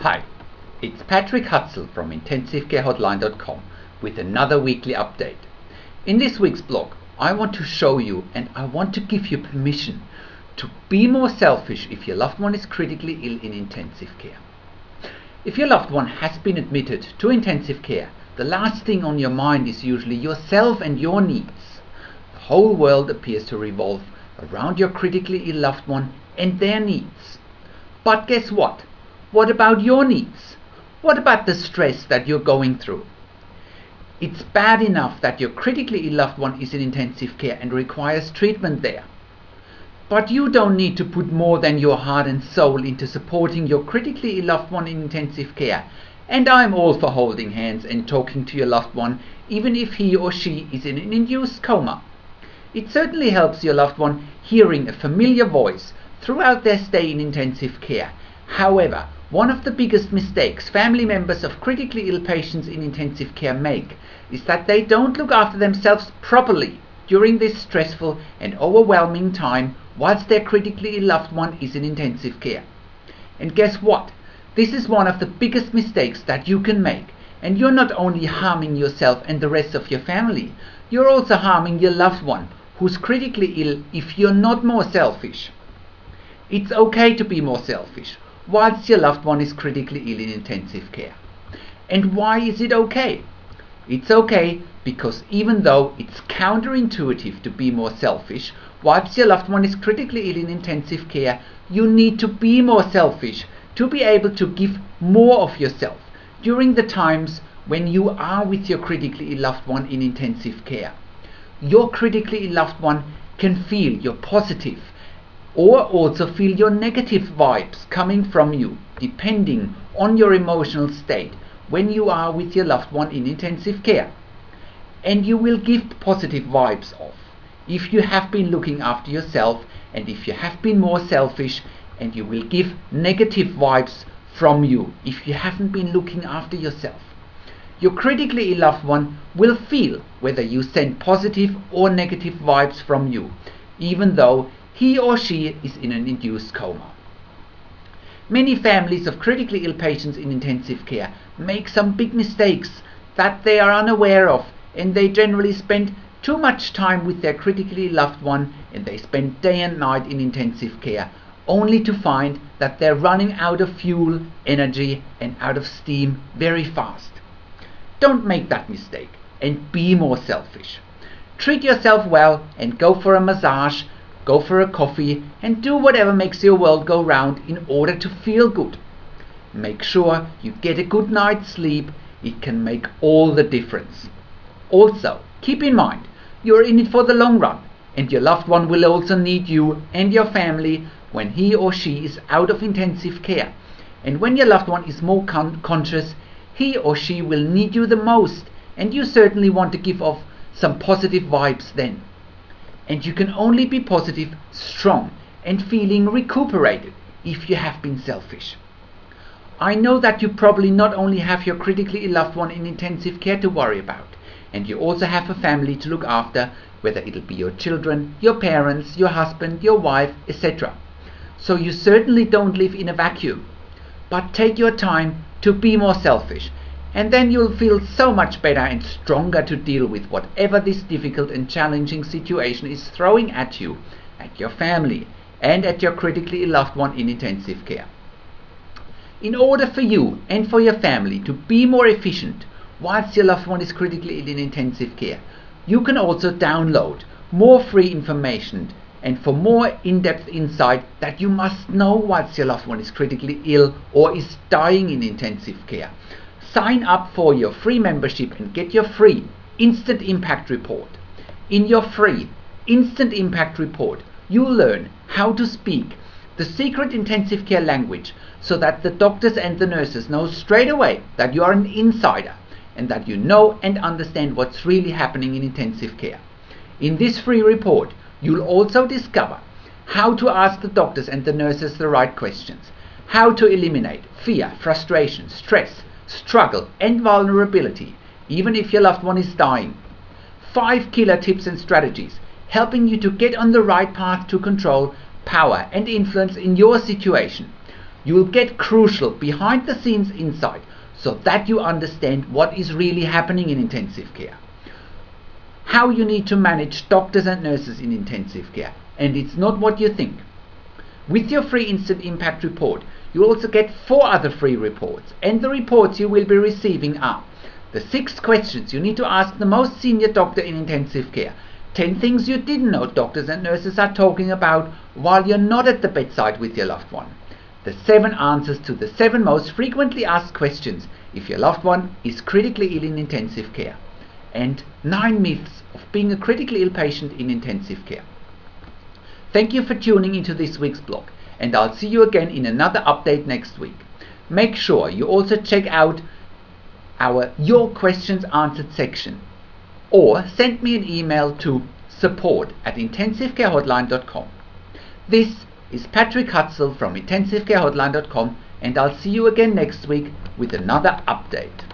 Hi, it's Patrick Hutzel from IntensiveCareHotline.com with another weekly update. In this week's blog, I want to show you and I want to give you permission to be more selfish if your loved one is critically ill in intensive care. If your loved one has been admitted to intensive care, the last thing on your mind is usually yourself and your needs. The whole world appears to revolve around your critically ill loved one and their needs. But guess what? What about your needs? What about the stress that you're going through? It's bad enough that your critically ill loved one is in intensive care and requires treatment there. But you don't need to put more than your heart and soul into supporting your critically ill loved one in intensive care. And I'm all for holding hands and talking to your loved one, even if he or she is in an induced coma. It certainly helps your loved one hearing a familiar voice throughout their stay in intensive care. However, one of the biggest mistakes family members of critically ill patients in intensive care make is that they don't look after themselves properly during this stressful and overwhelming time whilst their critically ill loved one is in intensive care. And guess what? This is one of the biggest mistakes that you can make, and you're not only harming yourself and the rest of your family, you're also harming your loved one who's critically ill if you're not more selfish. It's okay to be more selfish whilst your loved one is critically ill in intensive care. And why is it okay? It's okay because even though it's counterintuitive to be more selfish whilst your loved one is critically ill in intensive care, you need to be more selfish to be able to give more of yourself during the times when you are with your critically ill loved one in intensive care. Your critically ill loved one can feel your positive or also feel your negative vibes coming from you, depending on your emotional state when you are with your loved one in intensive care. And you will give positive vibes off if you have been looking after yourself and if you have been more selfish, and you will give negative vibes from you if you haven't been looking after yourself. Your critically ill loved one will feel whether you send positive or negative vibes from you, even though he or she is in an induced coma. Many families of critically ill patients in intensive care make some big mistakes that they are unaware of, and they generally spend too much time with their critically ill loved one, and they spend day and night in intensive care, only to find that they're running out of fuel, energy and out of steam very fast. Don't make that mistake and be more selfish. Treat yourself well and go for a massage, go for a coffee and do whatever makes your world go round in order to feel good. Make sure you get a good night's sleep. It can make all the difference. Also, keep in mind, you're in it for the long run, and your loved one will also need you and your family when he or she is out of intensive care. And when your loved one is more conscious, he or she will need you the most, and you certainly want to give off some positive vibes then. And you can only be positive, strong and feeling recuperated if you have been selfish. I know that you probably not only have your critically ill loved one in intensive care to worry about, and you also have a family to look after, whether it'll be your children, your parents, your husband, your wife, etc. So you certainly don't live in a vacuum. But take your time to be more selfish, and then you'll feel so much better and stronger to deal with whatever this difficult and challenging situation is throwing at you, at your family, and at your critically ill loved one in intensive care. In order for you and for your family to be more efficient whilst your loved one is critically ill in intensive care, you can also download more free information and for more in-depth insight that you must know whilst your loved one is critically ill or is dying in intensive care. Sign up for your free membership and get your free Instant Impact Report. In your free Instant Impact Report, you'll learn how to speak the secret intensive care language so that the doctors and the nurses know straight away that you are an insider and that you know and understand what's really happening in intensive care. In this free report, you'll also discover how to ask the doctors and the nurses the right questions, how to eliminate fear, frustration, stress, struggle and vulnerability, even if your loved one is dying. 5 killer tips and strategies helping you to get on the right path to control, power and influence in your situation. You will get crucial behind the scenes insight so that you understand what is really happening in intensive care, how you need to manage doctors and nurses in intensive care, and it's not what you think. With your free instant impact report, you also get 4 other free reports, and the reports you will be receiving are the 6 questions you need to ask the most senior doctor in intensive care, 10 things you didn't know doctors and nurses are talking about while you're not at the bedside with your loved one, the 7 answers to the 7 most frequently asked questions if your loved one is critically ill in intensive care, and 9 myths of being a critically ill patient in intensive care. Thank you for tuning into this week's blog, and I'll see you again in another update next week. Make sure you also check out our Your Questions Answered section, or send me an email to support@intensivecarehotline.com. This is Patrick Hutzel from intensivecarehotline.com, and I'll see you again next week with another update.